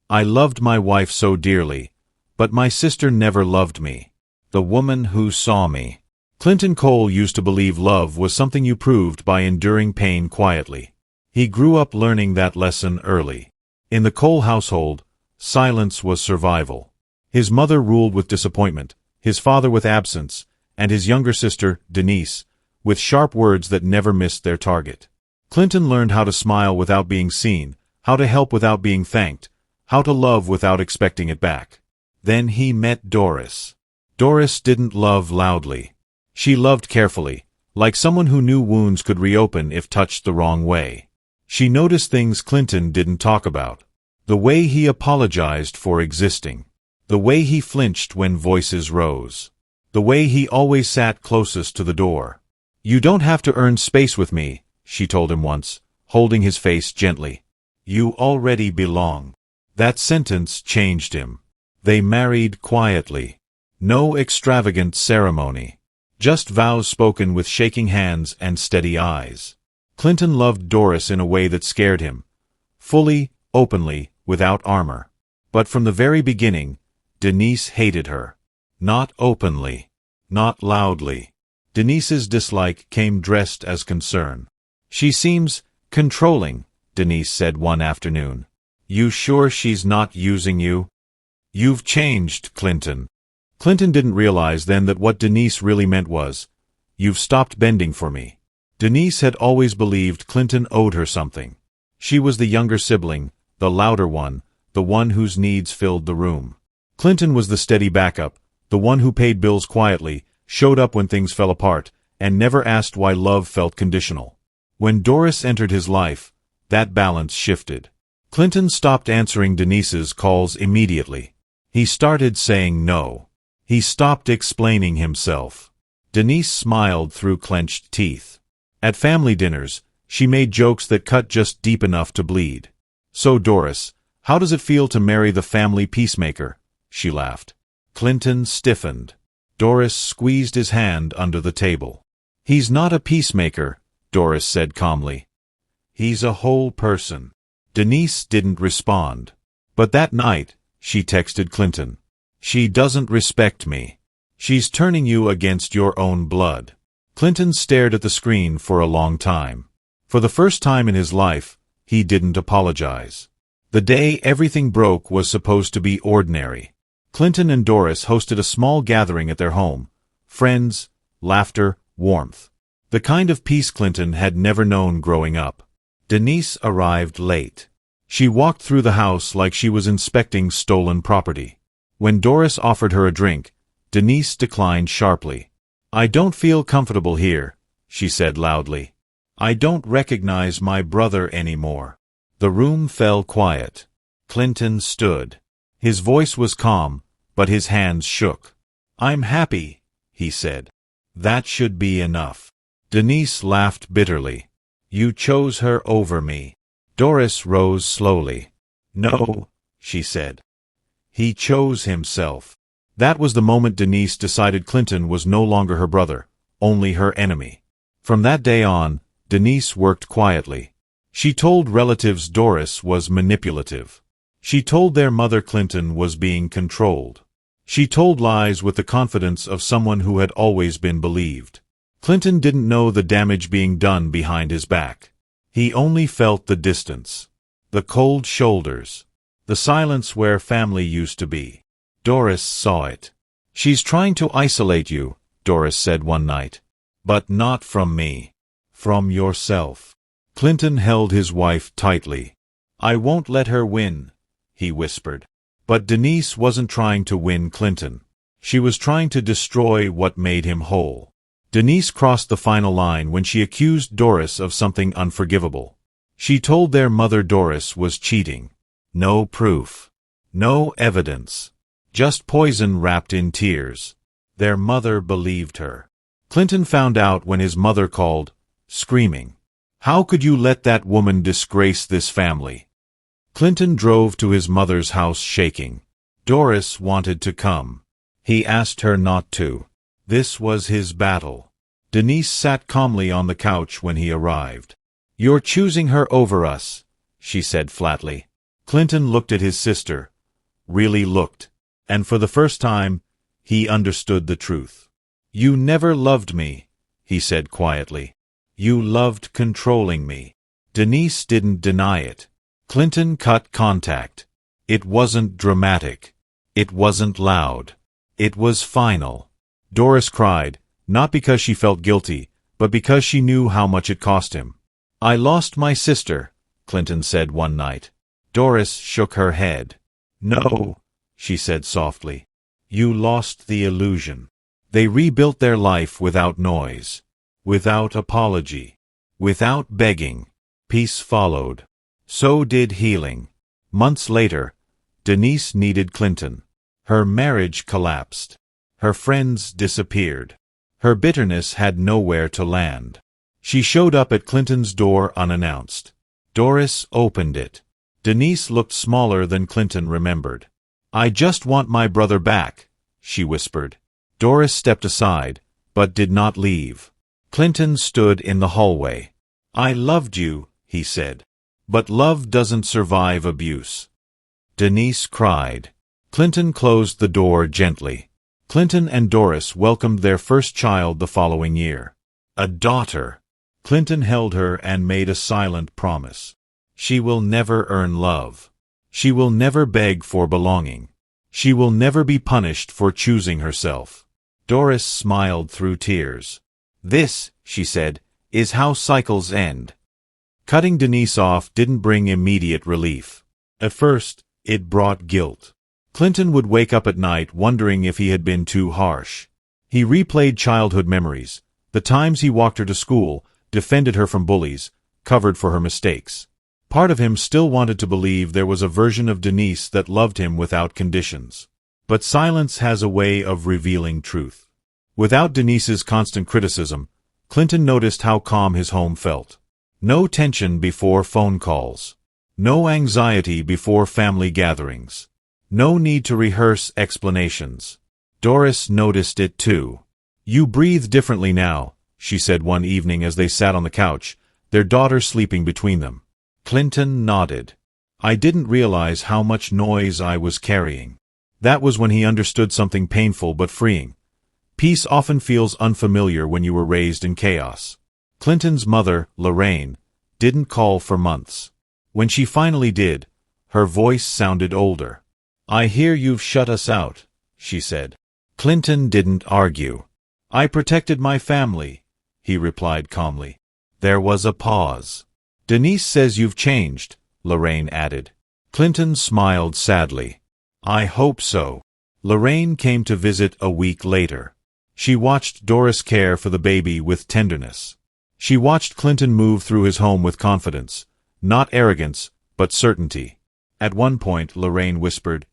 I loved my wife so dearly, but my sister never loved me. The woman who saw me. Clinton Cole used to believe love was something you proved by enduring pain quietly. He grew up learning that lesson early. In the Cole household, silence was survival. His mother ruled with disappointment, his father with absence, and his younger sister, Denise, with sharp words that never missed their target. Clinton learned how to smile without being seen, how to help without being thanked, how to love without expecting it back. Then he met Doris. Doris didn't love loudly. She loved carefully, like someone who knew wounds could reopen if touched the wrong way. She noticed things Clinton didn't talk about. The way he apologized for existing. The way he flinched when voices rose. The way he always sat closest to the door. You don't have to earn space with me, she told him once, holding his face gently. You already belong. That sentence changed him. They married quietly. No extravagant ceremony. Just vows spoken with shaking hands and steady eyes. Clinton loved Doris in a way that scared him. Fully, openly, without armor. But from the very beginning, Denise hated her. Not openly. Not loudly. Denise's dislike came dressed as concern. She seems controlling, Denise said one afternoon. You sure she's not using you? You've changed, Clinton. Clinton didn't realize then that what Denise really meant was, you've stopped bending for me. Denise had always believed Clinton owed her something. She was the younger sibling, the louder one, the one whose needs filled the room. Clinton was the steady backup, the one who paid bills quietly, showed up when things fell apart, and never asked why love felt conditional. When Doris entered his life, that balance shifted. Clinton stopped answering Denise's calls immediately. He started saying no. He stopped explaining himself. Denise smiled through clenched teeth. At family dinners, she made jokes that cut just deep enough to bleed. So Doris, how does it feel to marry the family peacemaker? She laughed. Clinton stiffened. Doris squeezed his hand under the table. He's not a peacemaker, Doris said calmly. He's a whole person. Denise didn't respond. But that night, she texted Clinton. She doesn't respect me. She's turning you against your own blood. Clinton stared at the screen for a long time. For the first time in his life, he didn't apologize. The day everything broke was supposed to be ordinary. Clinton and Doris hosted a small gathering at their home. Friends, laughter, warmth. The kind of peace Clinton had never known growing up. Denise arrived late. She walked through the house like she was inspecting stolen property. When Doris offered her a drink, Denise declined sharply. I don't feel comfortable here, she said loudly. I don't recognize my brother anymore. The room fell quiet. Clinton stood. His voice was calm, but his hands shook. I'm happy, he said. That should be enough. Denise laughed bitterly. You chose her over me. Doris rose slowly. No, she said. He chose himself. That was the moment Denise decided Clinton was no longer her brother, only her enemy. From that day on, Denise worked quietly. She told relatives Doris was manipulative. She told their mother Clinton was being controlled. She told lies with the confidence of someone who had always been believed. Clinton didn't know the damage being done behind his back. He only felt the distance. The cold shoulders. The silence where family used to be. Doris saw it. She's trying to isolate you, Doris said one night. But not from me. From yourself. Clinton held his wife tightly. I won't let her win, he whispered. But Denise wasn't trying to win Clinton. She was trying to destroy what made him whole. Denise crossed the final line when she accused Doris of something unforgivable. She told their mother Doris was cheating. No proof. No evidence. Just poison wrapped in tears. Their mother believed her. Clinton found out when his mother called, screaming. How could you let that woman disgrace this family? Clinton drove to his mother's house shaking. Doris wanted to come. He asked her not to. This was his battle. Denise sat calmly on the couch when he arrived. You're choosing her over us, she said flatly. Clinton looked at his sister, really looked, and for the first time, he understood the truth. "You never loved me," he said quietly. "You loved controlling me." Denise didn't deny it. Clinton cut contact. It wasn't dramatic. It wasn't loud. It was final. Doris cried, not because she felt guilty, but because she knew how much it cost him. "I lost my sister," Clinton said one night. Doris shook her head. "No," she said softly. "You lost the illusion." They rebuilt their life without noise, without apology, without begging. Peace followed. So did healing. Months later, Denise needed Clinton. Her marriage collapsed. Her friends disappeared. Her bitterness had nowhere to land. She showed up at Clinton's door unannounced. Doris opened it. Denise looked smaller than Clinton remembered. "I just want my brother back," she whispered. Doris stepped aside, but did not leave. Clinton stood in the hallway. "I loved you," he said. "But love doesn't survive abuse." Denise cried. Clinton closed the door gently. Clinton and Doris welcomed their first child the following year. A daughter. Clinton held her and made a silent promise. She will never earn love. She will never beg for belonging. She will never be punished for choosing herself. Doris smiled through tears. "This," she said, "is how cycles end." Cutting Denise off didn't bring immediate relief. At first, it brought guilt. Clinton would wake up at night wondering if he had been too harsh. He replayed childhood memories, the times he walked her to school, defended her from bullies, covered for her mistakes. Part of him still wanted to believe there was a version of Denise that loved him without conditions. But silence has a way of revealing truth. Without Denise's constant criticism, Clinton noticed how calm his home felt. No tension before phone calls. No anxiety before family gatherings. No need to rehearse explanations. Doris noticed it too. "You breathe differently now," she said one evening as they sat on the couch, their daughter sleeping between them. Clinton nodded. "I didn't realize how much noise I was carrying." That was when he understood something painful but freeing. Peace often feels unfamiliar when you were raised in chaos. Clinton's mother, Lorraine, didn't call for months. When she finally did, her voice sounded older. "I hear you've shut us out," she said. Clinton didn't argue. "I protected my family," he replied calmly. There was a pause. "Denise says you've changed," Lorraine added. Clinton smiled sadly. "I hope so." Lorraine came to visit a week later. She watched Doris care for the baby with tenderness. She watched Clinton move through his home with confidence, not arrogance, but certainty. At one point, Lorraine whispered,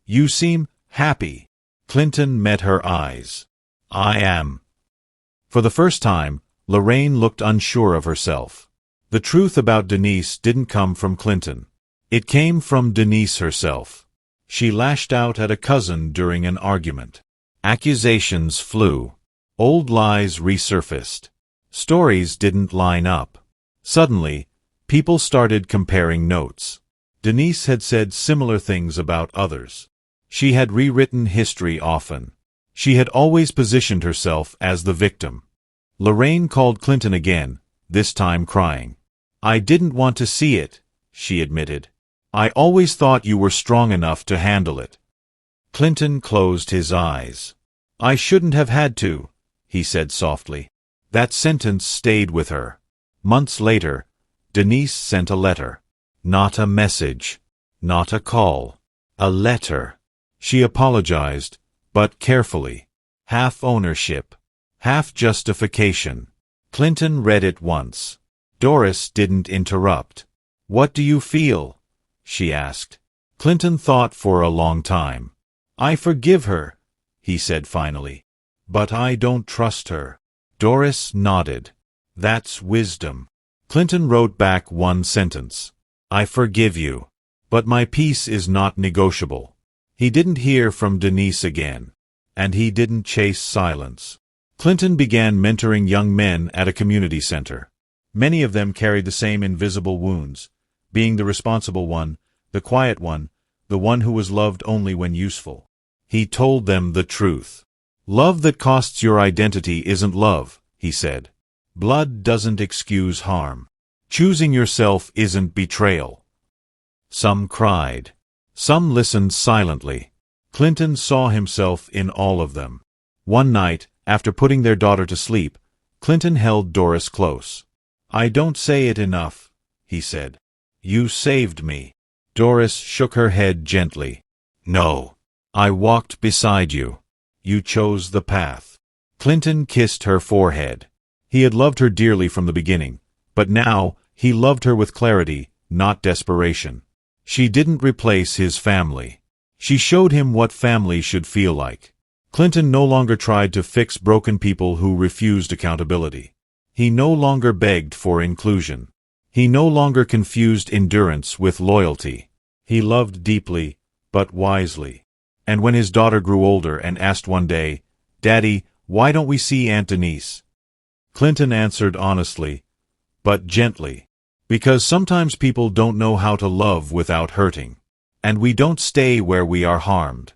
"You seem happy." Clinton met her eyes. "I am." For the first time, Lorraine looked unsure of herself. The truth about Denise didn't come from Clinton. It came from Denise herself. She lashed out at a cousin during an argument. Accusations flew. Old lies resurfaced. Stories didn't line up. Suddenly, people started comparing notes. Denise had said similar things about others. She had rewritten history often. She had always positioned herself as the victim. Lorraine called Clinton again, this time crying. "I didn't want to see it," she admitted. "I always thought you were strong enough to handle it." Clinton closed his eyes. "I shouldn't have had to," he said softly. That sentence stayed with her. Months later, Denise sent a letter. Not a message. Not a call. A letter. She apologized, but carefully. Half ownership. Half justification. Clinton read it once. Doris didn't interrupt. "What do you feel?" she asked. Clinton thought for a long time. "I forgive her," he said finally. "But I don't trust her." Doris nodded. "That's wisdom." Clinton wrote back one sentence. "I forgive you. But my peace is not negotiable." He didn't hear from Denise again. And he didn't chase silence. Clinton began mentoring young men at a community center. Many of them carried the same invisible wounds, being the responsible one, The quiet one, the one who was loved only when useful. He told them the truth. Love that costs your identity isn't love, he said. Blood doesn't excuse harm. Choosing yourself isn't betrayal. Some cried. Some listened silently. Clinton saw himself in all of them. One night, after putting their daughter to sleep, Clinton held Doris close. "I don't say it enough," he said. "You saved me." Doris shook her head gently. "No. I walked beside you. You chose the path." Clinton kissed her forehead. He had loved her dearly from the beginning, but now he loved her with clarity, not desperation. She didn't replace his family. She showed him what family should feel like. Clinton no longer tried to fix broken people who refused accountability. He no longer begged for inclusion. He no longer confused endurance with loyalty. He loved deeply, but wisely. And when his daughter grew older and asked one day, "Daddy, why don't we see Aunt Denise?" Clinton answered honestly, but gently, "Because sometimes people don't know how to love without hurting. And we don't stay where we are harmed."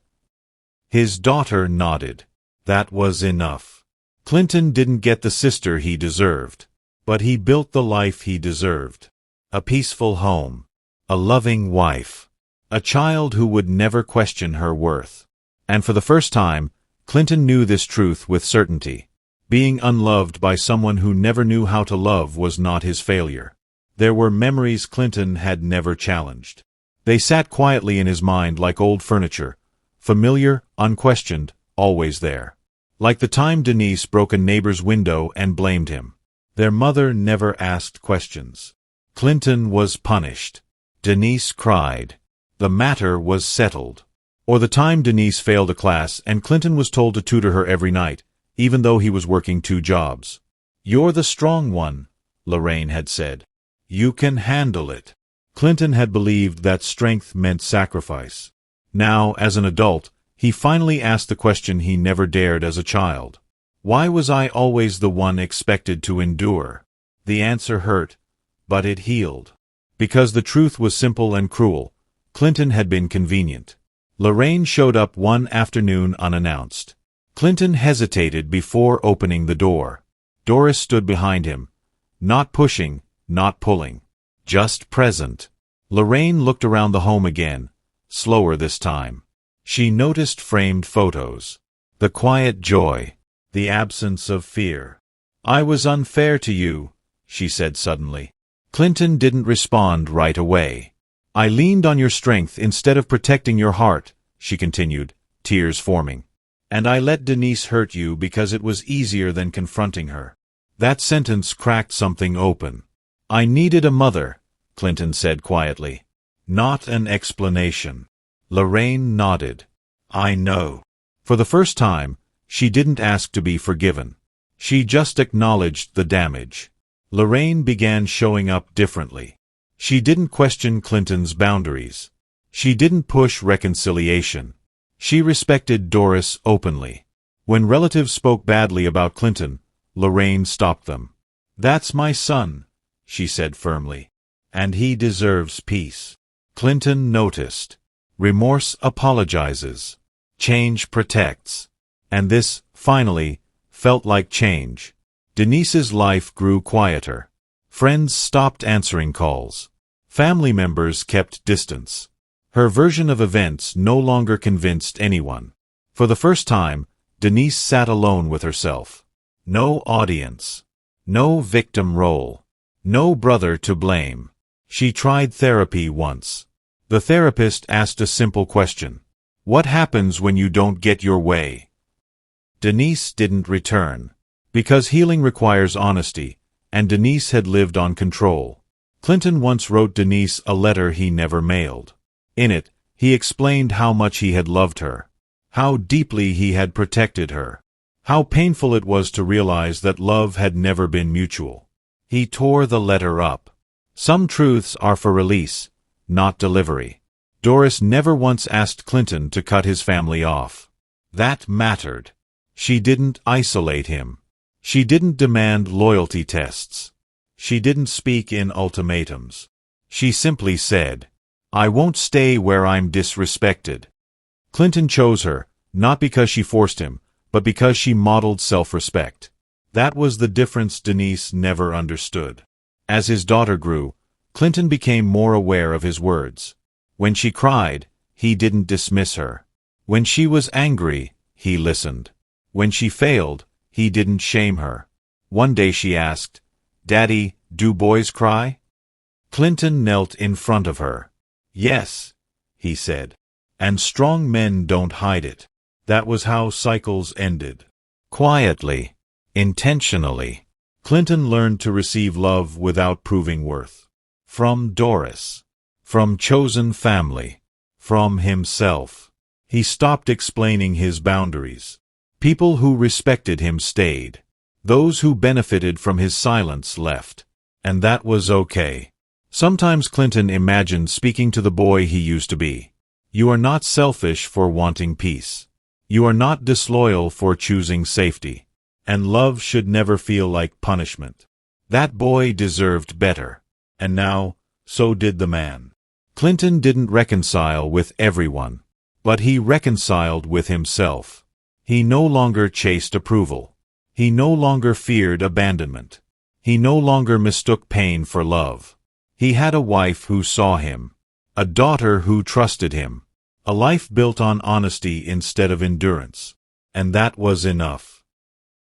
His daughter nodded. That was enough. Clinton didn't get the sister he deserved, but he built the life he deserved. A peaceful home, a loving wife, a child who would never question her worth. And for the first time, Clinton knew this truth with certainty. Being unloved by someone who never knew how to love was not his failure. There were memories Clinton had never challenged. They sat quietly in his mind like old furniture, familiar, unquestioned, always there. Like the time Denise broke a neighbor's window and blamed him. Their mother never asked questions. Clinton was punished. Denise cried. The matter was settled. Or the time Denise failed a class and Clinton was told to tutor her every night, even though he was working 2 jobs. "You're the strong one," Lorraine had said. "You can handle it." Clinton had believed that strength meant sacrifice. Now, as an adult, he finally asked the question he never dared as a child. Why was I always the one expected to endure? The answer hurt, but it healed. Because the truth was simple and cruel, Clinton had been convenient. Lorraine showed up one afternoon unannounced. Clinton hesitated before opening the door. Doris stood behind him, not pushing, not pulling, just present. Lorraine looked around the home again, slower this time. She noticed framed photos. The quiet joy. The absence of fear. "I was unfair to you," she said suddenly. Clinton didn't respond right away. "I leaned on your strength instead of protecting your heart," she continued, tears forming. "And I let Denise hurt you because it was easier than confronting her." That sentence cracked something open. "I needed a mother," Clinton said quietly. "Not an explanation." Lorraine nodded. "I know." For the first time, she didn't ask to be forgiven. She just acknowledged the damage. Lorraine began showing up differently. She didn't question Clinton's boundaries. She didn't push reconciliation. She respected Doris openly. When relatives spoke badly about Clinton, Lorraine stopped them. "That's my son," she said firmly. "And he deserves peace." Clinton noticed. Remorse apologizes. Change protects. And this, finally, felt like change. Denise's life grew quieter. Friends stopped answering calls. Family members kept distance. Her version of events no longer convinced anyone. For the first time, Denise sat alone with herself. No audience. No victim role. No brother to blame. She tried therapy once. The therapist asked a simple question. "What happens when you don't get your way?" Denise didn't return. Because healing requires honesty, and Denise had lived on control. Clinton once wrote Denise a letter he never mailed. In it, he explained how much he had loved her, how deeply he had protected her, how painful it was to realize that love had never been mutual. He tore the letter up. Some truths are for release, not delivery. Doris never once asked Clinton to cut his family off. That mattered. She didn't isolate him. She didn't demand loyalty tests. She didn't speak in ultimatums. She simply said, I won't stay where I'm disrespected. Clinton chose her, not because she forced him, but because she modeled self-respect. That was the difference Denise never understood. As his daughter grew, Clinton became more aware of his words. When she cried, he didn't dismiss her. When she was angry, he listened. When she failed, he didn't shame her. One day she asked, "Daddy, do boys cry?" Clinton knelt in front of her. "Yes," he said. "And strong men don't hide it." That was how cycles ended. Quietly, intentionally, Clinton learned to receive love without proving worth. From Doris. From chosen family. From himself. He stopped explaining his boundaries. People who respected him stayed. Those who benefited from his silence left. And that was okay. Sometimes Clinton imagined speaking to the boy he used to be. You are not selfish for wanting peace. You are not disloyal for choosing safety. And love should never feel like punishment. That boy deserved better. And now, so did the man. Clinton didn't reconcile with everyone. But he reconciled with himself. He no longer chased approval. He no longer feared abandonment. He no longer mistook pain for love. He had a wife who saw him. A daughter who trusted him. A life built on honesty instead of endurance. And that was enough.